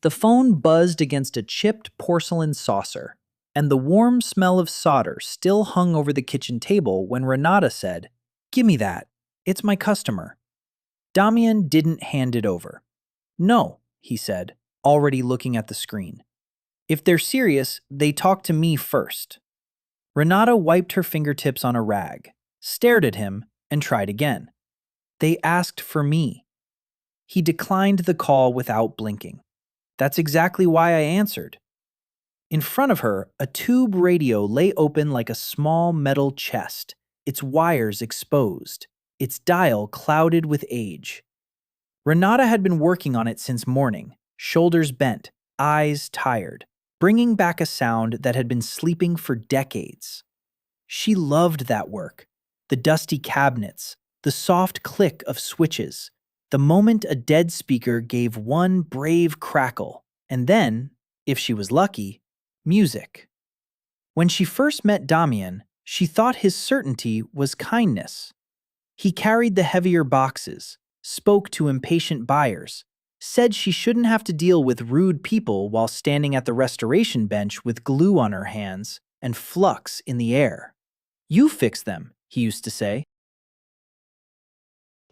The phone buzzed against a chipped porcelain saucer, and the warm smell of solder still hung over the kitchen table when Renata said, "Gimme that. It's my customer." Damián didn't hand it over. "No," he said, already looking at the screen. "If they're serious, they talk to me first." Renata wiped her fingertips on a rag, stared at him, and tried again. "They asked for me." He declined the call without blinking. "That's exactly why I answered." In front of her, a tube radio lay open like a small metal chest, its wires exposed, its dial clouded with age. Renata had been working on it since morning, shoulders bent, eyes tired, bringing back a sound that had been sleeping for decades. She loved that work, the dusty cabinets, the soft click of switches, the moment a dead speaker gave one brave crackle, and then, if she was lucky, music. When she first met Damián, she thought his certainty was kindness. He carried the heavier boxes, spoke to impatient buyers, said she shouldn't have to deal with rude people while standing at the restoration bench with glue on her hands and flux in the air. "You fix them," he used to say.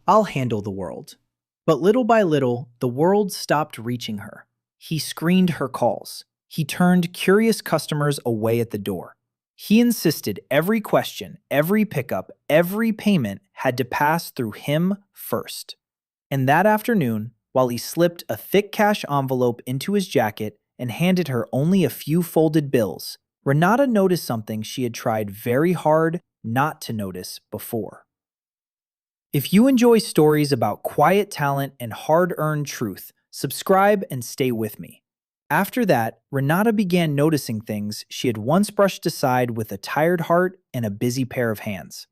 "I'll handle the world." But little by little, the world stopped reaching her. He screened her calls. He turned curious customers away at the door. He insisted every question, every pickup, every payment had to pass through him first. And that afternoon, while he slipped a thick cash envelope into his jacket and handed her only a few folded bills, Renata noticed something she had tried very hard not to notice before. If you enjoy stories about quiet talent and hard-earned truth, subscribe and stay with me. After that, Renata began noticing things she had once brushed aside with a tired heart and a busy pair of hands.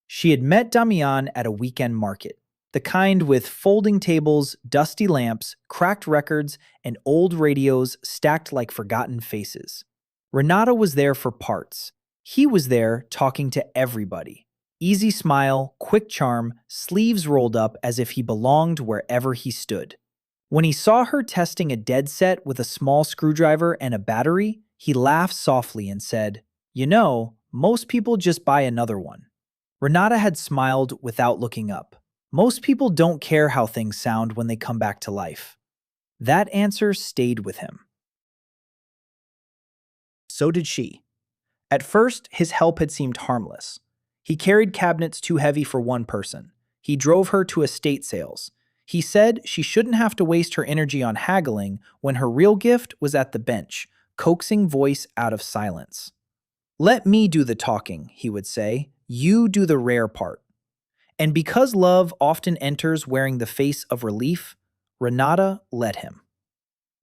She had met Damián at a weekend market, the kind with folding tables, dusty lamps, cracked records, and old radios stacked like forgotten faces. Renata was there for parts. He was there talking to everybody. Easy smile, quick charm, sleeves rolled up as if he belonged wherever he stood. When he saw her testing a dead set with a small screwdriver and a battery, he laughed softly and said, "You know, most people just buy another one." Renata had smiled without looking up. Most people don't care how things sound when they come back to life. That answer stayed with him. So did she. At first, his help had seemed harmless. He carried cabinets too heavy for one person. He drove her to estate sales. He said she shouldn't have to waste her energy on haggling when her real gift was at the bench, coaxing voice out of silence. "Let me do the talking," he would say. "You do the rare part." And because love often enters wearing the face of relief, Renata let him.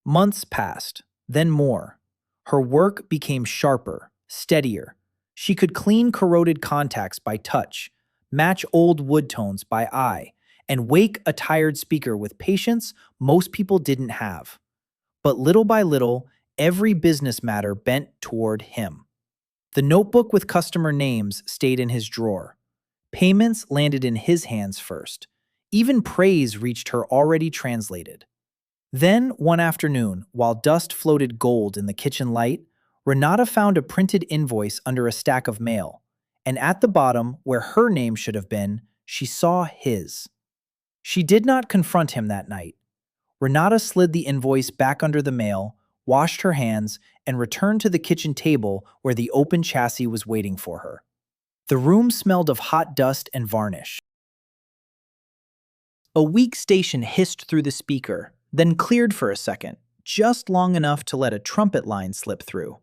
Months passed, then more. Her work became sharper, steadier. She could clean corroded contacts by touch, match old wood tones by eye, and wake a tired speaker with patience most people didn't have. But little by little, every business matter bent toward him. The notebook with customer names stayed in his drawer. Payments landed in his hands first. Even praise reached her already translated. Then, one afternoon, while dust floated gold in the kitchen light, Renata found a printed invoice under a stack of mail, and at the bottom, where her name should have been, she saw his. She did not confront him that night. Renata slid the invoice back under the mail, washed her hands, and returned to the kitchen table where the open chassis was waiting for her. The room smelled of hot dust and varnish. A weak station hissed through the speaker, then cleared for a second, just long enough to let a trumpet line slip through.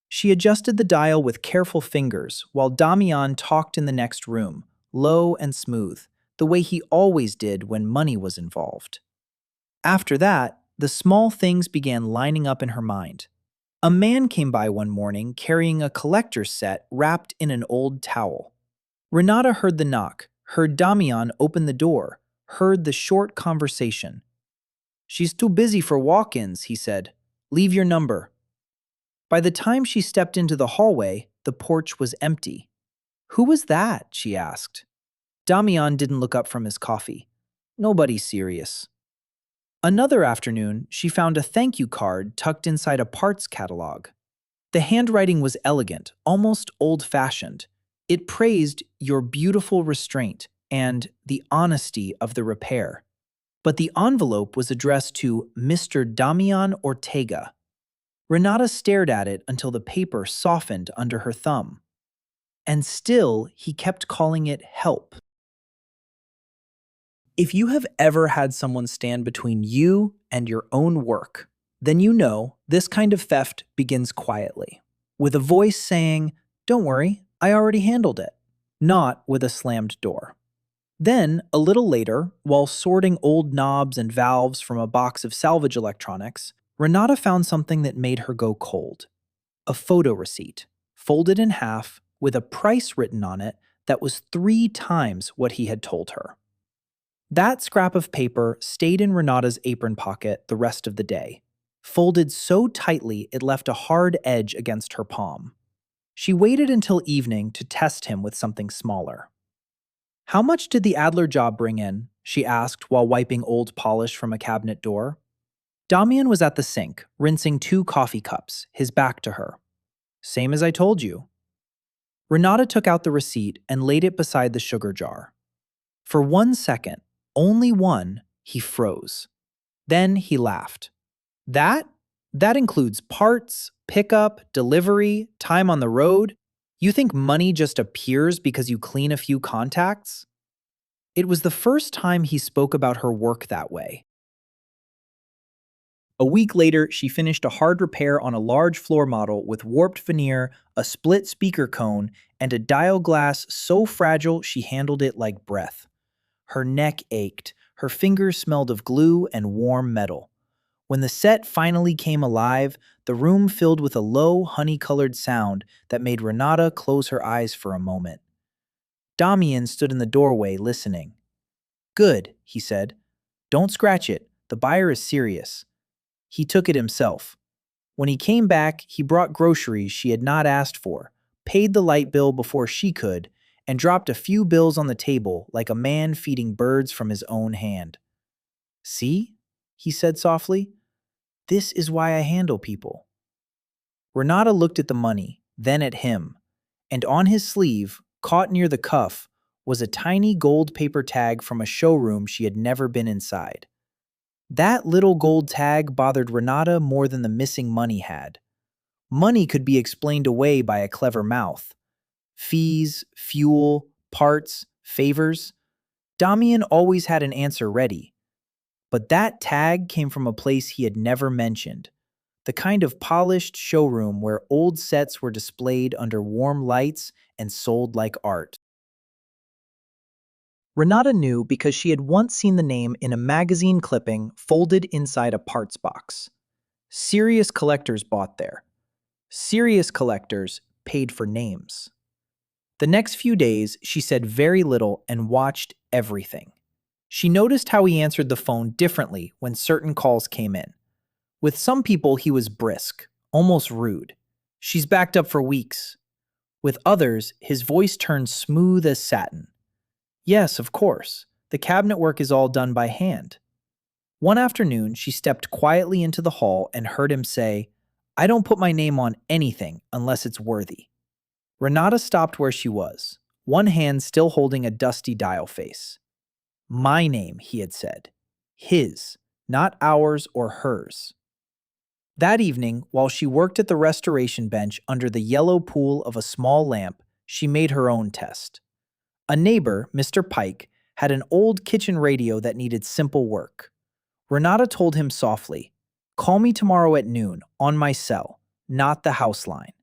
She adjusted the dial with careful fingers while Damián talked in the next room, low and smooth, the way he always did when money was involved. After that, the small things began lining up in her mind. A man came by one morning carrying a collector's set wrapped in an old towel. Renata heard the knock, heard Damián open the door, heard the short conversation. "She's too busy for walk-ins," he said. "Leave your number." By the time she stepped into the hallway, the porch was empty. "Who was that?" she asked. Damián didn't look up from his coffee. "Nobody serious." Another afternoon, she found a thank you card tucked inside a parts catalog. The handwriting was elegant, almost old-fashioned. It praised your beautiful restraint and the honesty of the repair. But the envelope was addressed to Mr. Damián Ortega. Renata stared at it until the paper softened under her thumb. And still, he kept calling it help. If you have ever had someone stand between you and your own work, then you know this kind of theft begins quietly, with a voice saying, "Don't worry, I already handled it," not with a slammed door. Then, a little later, while sorting old knobs and valves from a box of salvage electronics, Renata found something that made her go cold. A photo receipt, folded in half, with a price written on it that was 3 times what he had told her. That scrap of paper stayed in Renata's apron pocket the rest of the day, folded so tightly it left a hard edge against her palm. She waited until evening to test him with something smaller. "How much did the Adler job bring in?" she asked while wiping old polish from a cabinet door. Damian was at the sink, rinsing 2 coffee cups, his back to her. "Same as I told you." Renata took out the receipt and laid it beside the sugar jar. For 1 second, only one, he froze. Then he laughed. That? That includes parts, pickup, delivery, time on the road? You think money just appears because you clean a few contacts?" It was the first time he spoke about her work that way. A week later, she finished a hard repair on a large floor model with warped veneer, a split speaker cone, and a dial glass so fragile she handled it like breath. Her neck ached, her fingers smelled of glue and warm metal. When the set finally came alive, the room filled with a low, honey-colored sound that made Renata close her eyes for a moment. Damian stood in the doorway listening. "Good," he said. "Don't scratch it. The buyer is serious." He took it himself. When he came back, he brought groceries she had not asked for, paid the light bill before she could, and dropped a few bills on the table like a man feeding birds from his own hand. "See?" he said softly. "This is why I handle people." Renata looked at the money, then at him, and on his sleeve, caught near the cuff, was a tiny gold paper tag from a showroom she had never been inside. That little gold tag bothered Renata more than the missing money had. Money could be explained away by a clever mouth. Fees, fuel, parts, favors. Damian always had an answer ready. But that tag came from a place he had never mentioned. The kind of polished showroom where old sets were displayed under warm lights and sold like art. Renata knew because she had once seen the name in a magazine clipping folded inside a parts box. Serious collectors bought there. Serious collectors paid for names. The next few days, she said very little and watched everything. She noticed how he answered the phone differently when certain calls came in. With some people, he was brisk, almost rude. "She's backed up for weeks." With others, his voice turned smooth as satin. "Yes, of course. The cabinet work is all done by hand." One afternoon, she stepped quietly into the hall and heard him say, "I don't put my name on anything unless it's worthy." Renata stopped where she was, one hand still holding a dusty dial face. "My name," he had said. His, not ours or hers. That evening, while she worked at the restoration bench under the yellow pool of a small lamp, she made her own test. A neighbor, Mr. Pike, had an old kitchen radio that needed simple work. Renata told him softly, "Call me tomorrow at noon, on my cell, not the house line."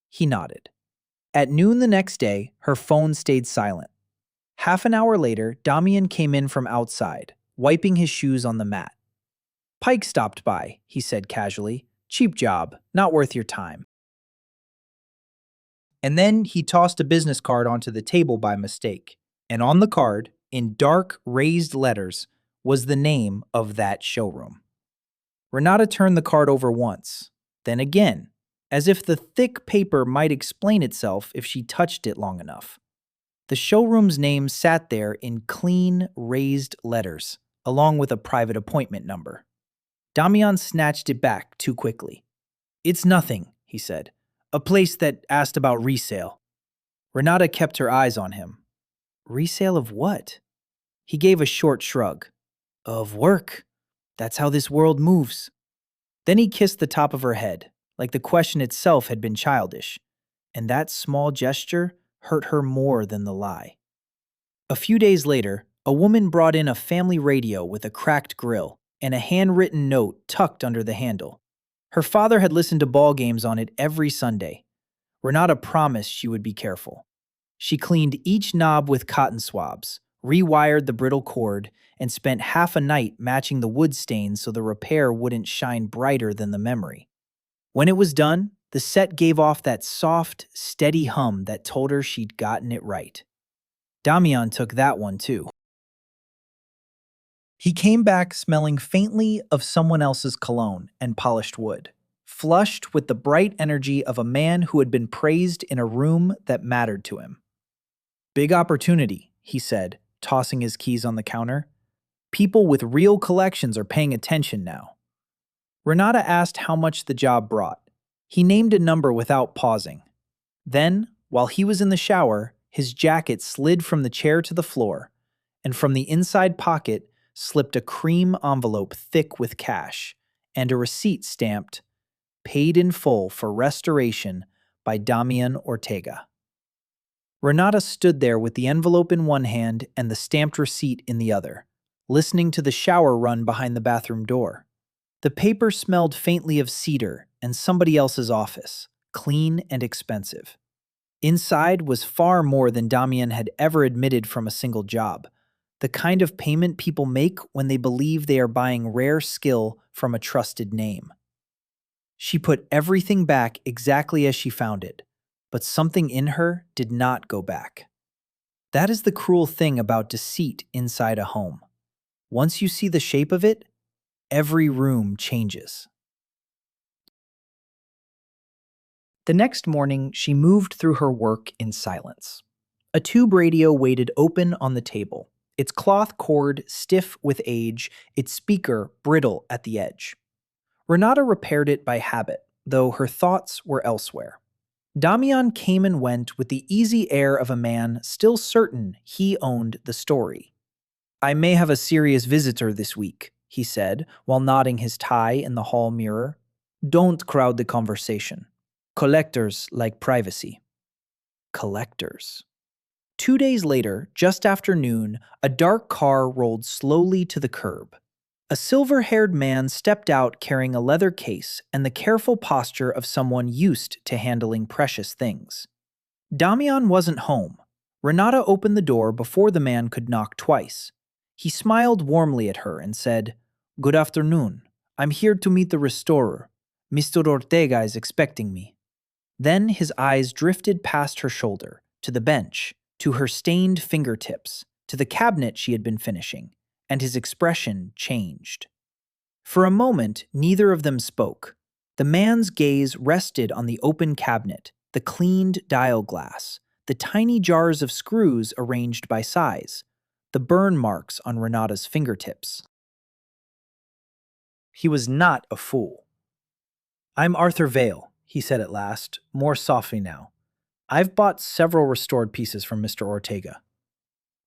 He nodded. At noon the next day, her phone stayed silent. Half an hour later, Damian came in from outside, wiping his shoes on the mat. "Pike stopped by," he said casually. "Cheap job, not worth your time." And then he tossed a business card onto the table by mistake. And on the card, in dark, raised letters, was the name of that showroom. Renata turned the card over once, then again, as if the thick paper might explain itself if she touched it long enough. The showroom's name sat there in clean, raised letters. along with a private appointment number. Damián snatched it back too quickly. "It's nothing," he said. "A place that asked about resale." Renata kept her eyes on him. "Resale of what?" He gave a short shrug. "Of work. That's how this world moves." Then he kissed the top of her head, like the question itself had been childish, and that small gesture hurt her more than the lie. A few days later, a woman brought in a family radio with a cracked grill and a handwritten note tucked under the handle. Her father had listened to ball games on it every Sunday. Renata promised she would be careful. She cleaned each knob with cotton swabs, rewired the brittle cord, and spent half a night matching the wood stains so the repair wouldn't shine brighter than the memory. When it was done, the set gave off that soft, steady hum that told her she'd gotten it right. Damián took that one too. He came back smelling faintly of someone else's cologne and polished wood, flushed with the bright energy of a man who had been praised in a room that mattered to him. "Big opportunity," he said, tossing his keys on the counter. "People with real collections are paying attention now." Renata asked how much the job brought. He named a number without pausing. Then, while he was in the shower, his jacket slid from the chair to the floor, and from the inside pocket slipped a cream envelope thick with cash and a receipt stamped, "Paid in full for restoration by Damián Ortega." Renata stood there with the envelope in one hand and the stamped receipt in the other, listening to the shower run behind the bathroom door. The paper smelled faintly of cedar and somebody else's office, clean and expensive. Inside was far more than Damián had ever admitted from a single job, the kind of payment people make when they believe they are buying rare skill from a trusted name. She put everything back exactly as she found it, but something in her did not go back. That is the cruel thing about deceit inside a home. Once you see the shape of it, every room changes. The next morning, she moved through her work in silence. A tube radio waited open on the table, its cloth cord stiff with age, its speaker brittle at the edge. Renata repaired it by habit, though her thoughts were elsewhere. Damián came and went with the easy air of a man still certain he owned the story. "I may have a serious visitor this week," he said, while nodding his tie in the hall mirror. "Don't crowd the conversation. Collectors like privacy." Collectors. 2 days later, just after noon, a dark car rolled slowly to the curb. A silver-haired man stepped out carrying a leather case and the careful posture of someone used to handling precious things. Damián wasn't home. Renata opened the door before the man could knock twice. He smiled warmly at her and said, "Good afternoon. I'm here to meet the restorer. Mr. Ortega is expecting me." Then his eyes drifted past her shoulder, to the bench, to her stained fingertips, to the cabinet she had been finishing, and his expression changed. For a moment, neither of them spoke. The man's gaze rested on the open cabinet, the cleaned dial glass, the tiny jars of screws arranged by size, the burn marks on Renata's fingertips. He was not a fool. "I'm Arthur Vale," he said at last, more softly now. "I've bought several restored pieces from Mr. Ortega."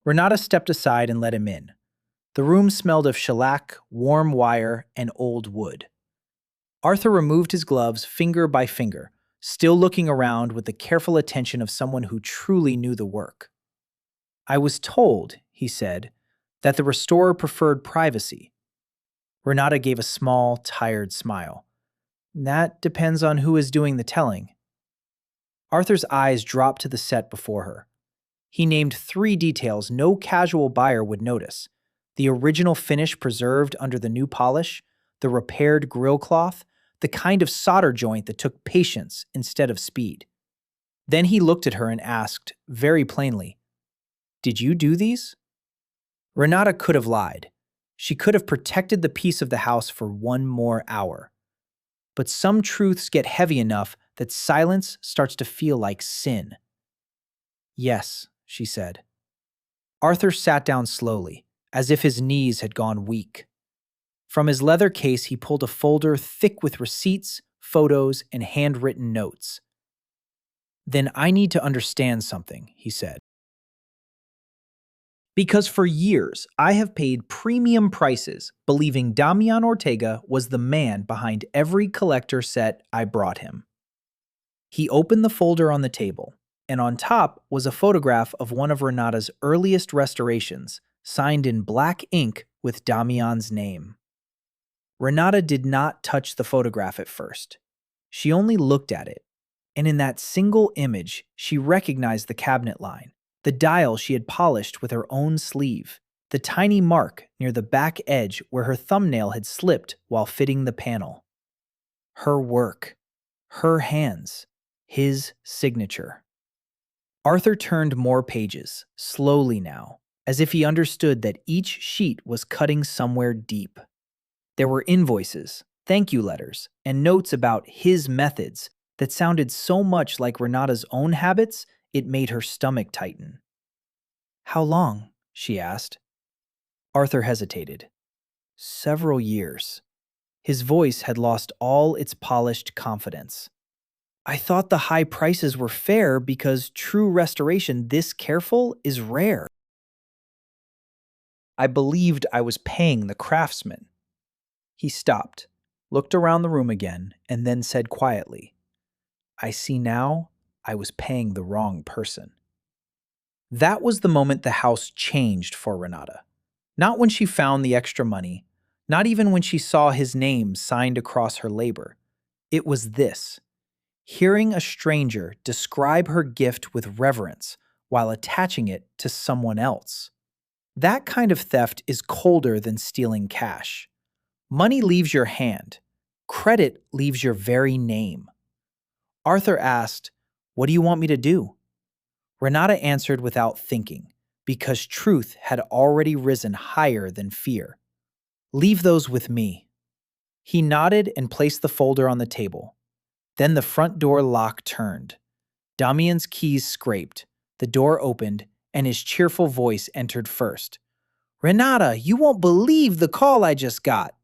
Renata stepped aside and let him in. The room smelled of shellac, warm wire, and old wood. Arthur removed his gloves finger by finger, still looking around with the careful attention of someone who truly knew the work. "I was told," he said, "that the restorer preferred privacy." Renata gave a small, tired smile. "That depends on who is doing the telling." Arthur's eyes dropped to the set before her. He named 3 details no casual buyer would notice: the original finish preserved under the new polish, the repaired grill cloth, the kind of solder joint that took patience instead of speed. Then he looked at her and asked, very plainly, "Did you do these?" Renata could have lied. She could have protected the peace of the house for 1 more hour. But some truths get heavy enough that silence starts to feel like sin. "Yes," she said. Arthur sat down slowly, as if his knees had gone weak. From his leather case, he pulled a folder thick with receipts, photos, and handwritten notes. "Then I need to understand something," he said. "Because for years, I have paid premium prices believing Damián Ortega was the man behind every collector set I brought him." He opened the folder on the table, and on top was a photograph of one of Renata's earliest restorations, signed in black ink with Damián's name. Renata did not touch the photograph at first. She only looked at it, and in that single image, she recognized the cabinet line, the dial she had polished with her own sleeve, the tiny mark near the back edge where her thumbnail had slipped while fitting the panel. Her work, her hands, his signature. Arthur turned more pages, slowly now, as if he understood that each sheet was cutting somewhere deep. There were invoices, thank you letters, and notes about his methods that sounded so much like Renata's own habits, it made her stomach tighten. "How long?" she asked. Arthur hesitated. "Several years." His voice had lost all its polished confidence. "I thought the high prices were fair because true restoration this careful is rare. I believed I was paying the craftsman." He stopped, looked around the room again, and then said quietly, "I see now I was paying the wrong person." That was the moment the house changed for Renata. Not when she found the extra money, not even when she saw his name signed across her labor. It was this: hearing a stranger describe her gift with reverence while attaching it to someone else. That kind of theft is colder than stealing cash. Money leaves your hand. Credit leaves your very name. Arthur asked, "What do you want me to do?" Renata answered without thinking, because truth had already risen higher than fear. "Leave those with me." He nodded and placed the folder on the table. Then the front door lock turned. Damián's keys scraped, the door opened, and his cheerful voice entered first. "Renata, you won't believe the call I just got."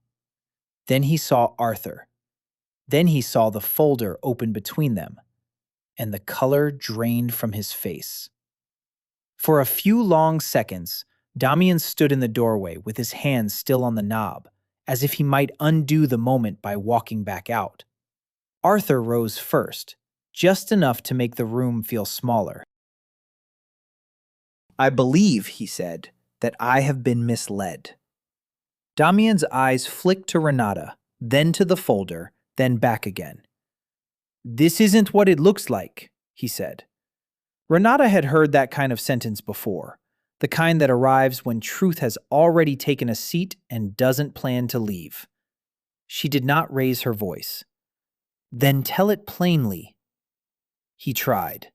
Then he saw Arthur. Then he saw the folder open between them, and the color drained from his face. For a few long seconds, Damián stood in the doorway with his hands still on the knob, as if he might undo the moment by walking back out. Arthur rose first, just enough to make the room feel smaller. "I believe," he said, "that I have been misled." Damián's eyes flicked to Renata, then to the folder, then back again. "This isn't what it looks like," he said. Renata had heard that kind of sentence before, the kind that arrives when truth has already taken a seat and doesn't plan to leave. She did not raise her voice. "Then tell it plainly." He tried.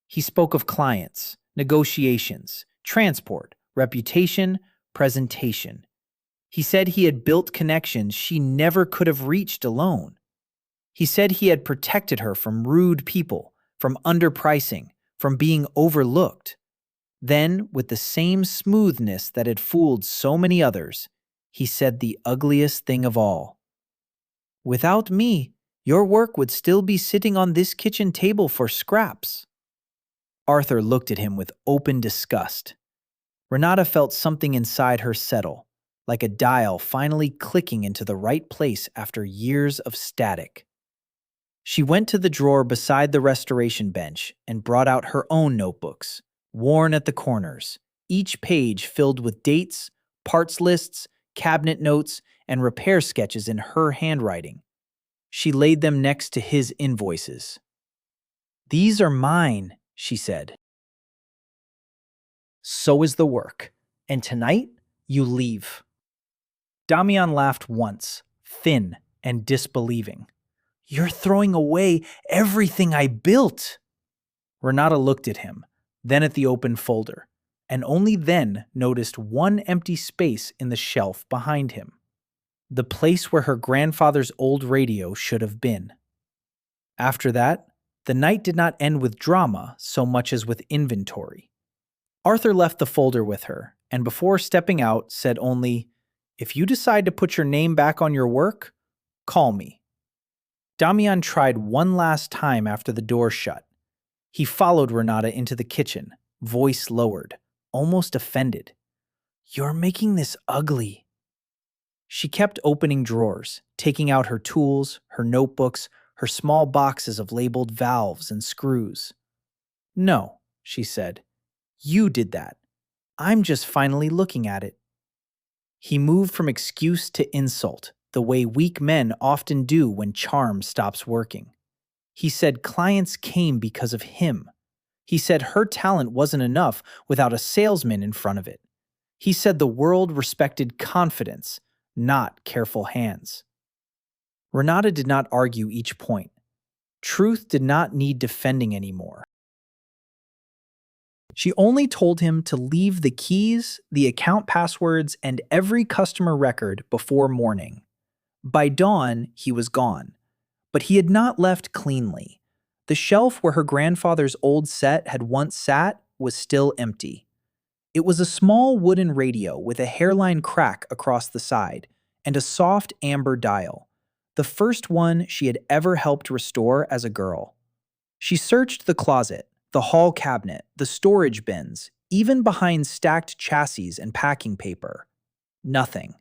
He spoke of clients, negotiations, transport, reputation, presentation. He said he had built connections she never could have reached alone. He said he had protected her from rude people, from underpricing, from being overlooked. Then, with the same smoothness that had fooled so many others, he said the ugliest thing of all. "Without me, your work would still be sitting on this kitchen table for scraps." Arthur looked at him with open disgust. Renata felt something inside her settle, like a dial finally clicking into the right place after years of static. She went to the drawer beside the restoration bench and brought out her own notebooks, worn at the corners, each page filled with dates, parts lists, cabinet notes, and repair sketches in her handwriting. She laid them next to his invoices. "These are mine," she said. "So is the work, and tonight you leave." Damián laughed once, thin and disbelieving. "You're throwing away everything I built." Renata looked at him, then at the open folder, and only then noticed one empty space in the shelf behind him. The place where her grandfather's old radio should have been. After that, the night did not end with drama so much as with inventory. Arthur left the folder with her, and before stepping out said only, "If you decide to put your name back on your work, call me." Damián tried one last time after the door shut. He followed Renata into the kitchen, voice lowered, almost offended. "You're making this ugly." She kept opening drawers, taking out her tools, her notebooks, her small boxes of labeled valves and screws. "No," she said. "You did that. I'm just finally looking at it." He moved from excuse to insult, the way weak men often do when charm stops working. He said clients came because of him. He said her talent wasn't enough without a salesman in front of it. He said the world respected confidence, not careful hands. Renata did not argue each point. Truth did not need defending anymore. She only told him to leave the keys, the account passwords, and every customer record before morning. By dawn, he was gone. But he had not left cleanly. The shelf where her grandfather's old set had once sat was still empty. It was a small wooden radio with a hairline crack across the side and a soft amber dial, the first one she had ever helped restore as a girl. She searched the closet, the hall cabinet, the storage bins, even behind stacked chassis and packing paper. Nothing.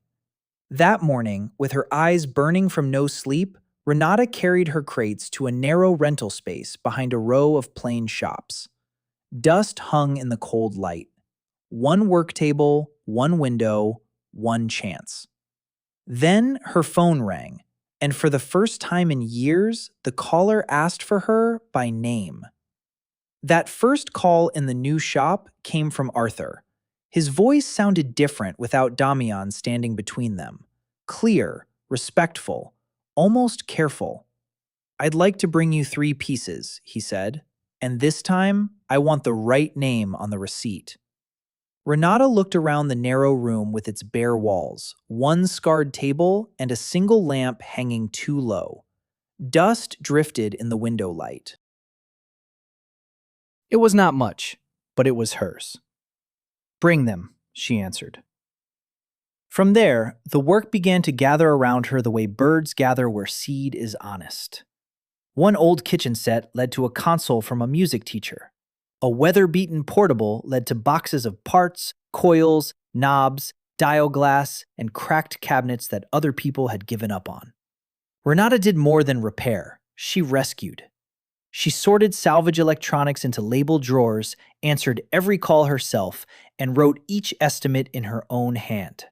That morning, with her eyes burning from no sleep, Renata carried her crates to a narrow rental space behind a row of plain shops. Dust hung in the cold light. One work table, one window, one chance. Then her phone rang, and for the first time in years, the caller asked for her by name. That first call in the new shop came from Arthur. His voice sounded different without Damián standing between them. Clear, respectful, almost careful. "I'd like to bring you 3 pieces," he said, "and this time I want the right name on the receipt." Renata looked around the narrow room with its bare walls, one scarred table, and a single lamp hanging too low. Dust drifted in the window light. It was not much, but it was hers. "Bring them," she answered. From there, the work began to gather around her the way birds gather where seed is honest. One old kitchen set led to a console from a music teacher. A weather-beaten portable led to boxes of parts, coils, knobs, dial glass, and cracked cabinets that other people had given up on. Renata did more than repair. She rescued. She sorted salvage electronics into labeled drawers, answered every call herself, and wrote each estimate in her own hand.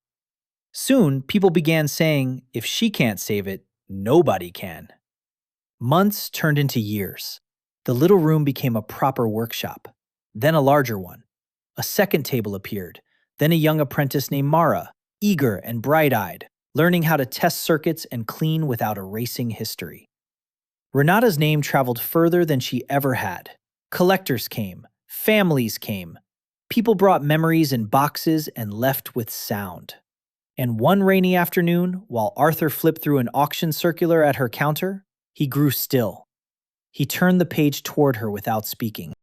Soon, people began saying, if she can't save it, nobody can. Months turned into years. The little room became a proper workshop, then a larger one. A second table appeared, then a young apprentice named Mara, eager and bright-eyed, learning how to test circuits and clean without erasing history. Renata's name traveled further than she ever had. Collectors came, families came. People brought memories in boxes and left with sound. And one rainy afternoon, while Arthur flipped through an auction circular at her counter, he grew still. He turned the page toward her without speaking.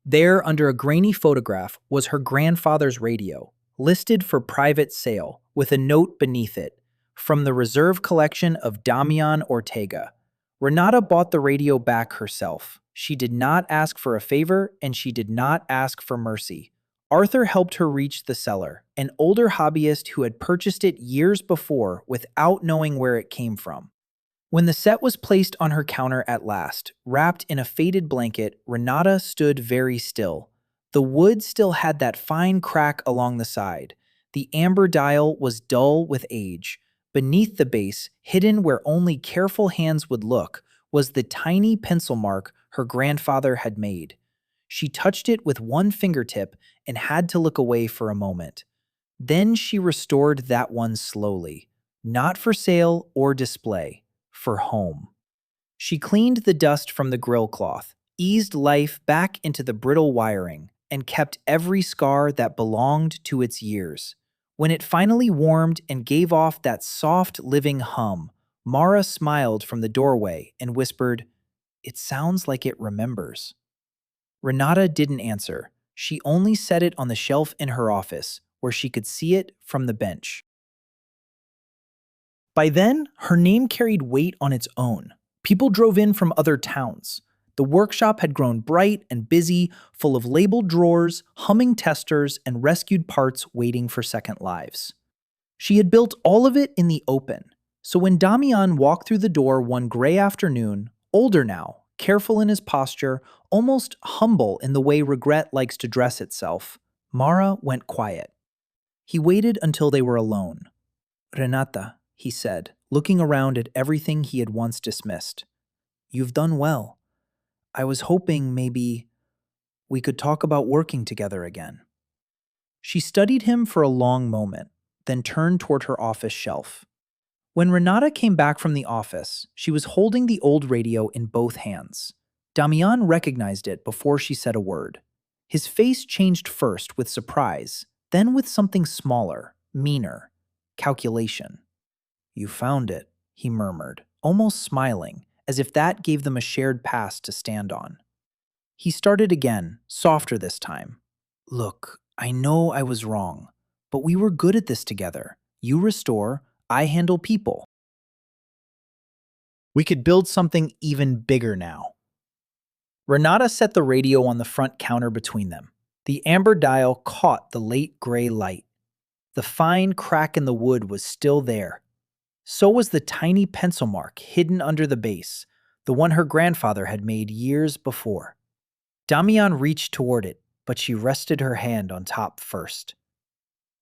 There, under a grainy photograph, was her grandfather's radio, listed for private sale, with a note beneath it, from the reserve collection of Damián Ortega. Renata bought the radio back herself. She did not ask for a favor, and she did not ask for mercy. Arthur helped her reach the seller, an older hobbyist who had purchased it years before without knowing where it came from. When the set was placed on her counter at last, wrapped in a faded blanket, Renata stood very still. The wood still had that fine crack along the side. The amber dial was dull with age. Beneath the base, hidden where only careful hands would look, was the tiny pencil mark her grandfather had made. She touched it with one fingertip and had to look away for a moment. Then she restored that one slowly, not for sale or display, for home. She cleaned the dust from the grill cloth, eased life back into the brittle wiring, and kept every scar that belonged to its years. When it finally warmed and gave off that soft, living hum, Mara smiled from the doorway and whispered, "It sounds like it remembers." Renata didn't answer. She only set it on the shelf in her office, where she could see it from the bench. By then, her name carried weight on its own. People drove in from other towns. The workshop had grown bright and busy, full of labeled drawers, humming testers, and rescued parts waiting for second lives. She had built all of it in the open. So when Damián walked through the door one gray afternoon, older now, careful in his posture, almost humble in the way regret likes to dress itself, Mara went quiet. He waited until they were alone. "Renata," he said, looking around at everything he had once dismissed. "You've done well. I was hoping maybe we could talk about working together again." She studied him for a long moment, then turned toward her office shelf. When Renata came back from the office, she was holding the old radio in both hands. Damián recognized it before she said a word. His face changed first with surprise, then with something smaller, meaner: calculation. "You found it," he murmured, almost smiling, as if that gave them a shared past to stand on. He started again, softer this time. "Look, I know I was wrong, but we were good at this together. You restore, I handle people. We could build something even bigger now." Renata set the radio on the front counter between them. The amber dial caught the late gray light. The fine crack in the wood was still there. So was the tiny pencil mark hidden under the base, the one her grandfather had made years before. Damián reached toward it, but she rested her hand on top first.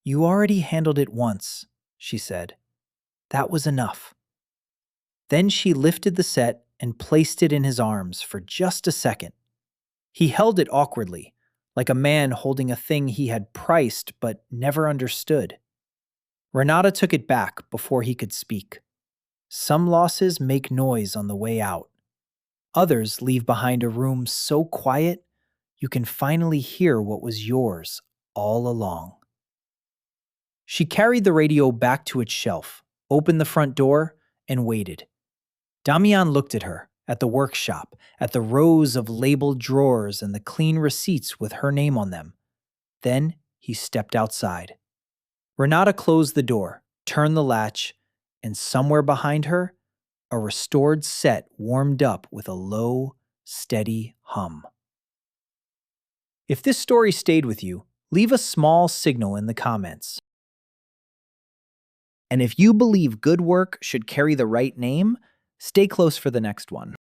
"You already handled it once," she said. "That was enough." Then she lifted the set and placed it in his arms for just a second. He held it awkwardly, like a man holding a thing he had priced but never understood. Renata took it back before he could speak. Some losses make noise on the way out. Others leave behind a room so quiet you can finally hear what was yours all along. She carried the radio back to its shelf, opened the front door, and waited. Damián looked at her, at the workshop, at the rows of labeled drawers and the clean receipts with her name on them. Then he stepped outside. Renata closed the door, turned the latch, and somewhere behind her, a restored set warmed up with a low, steady hum. If this story stayed with you, leave a small signal in the comments. And if you believe good work should carry the right name, stay close for the next one.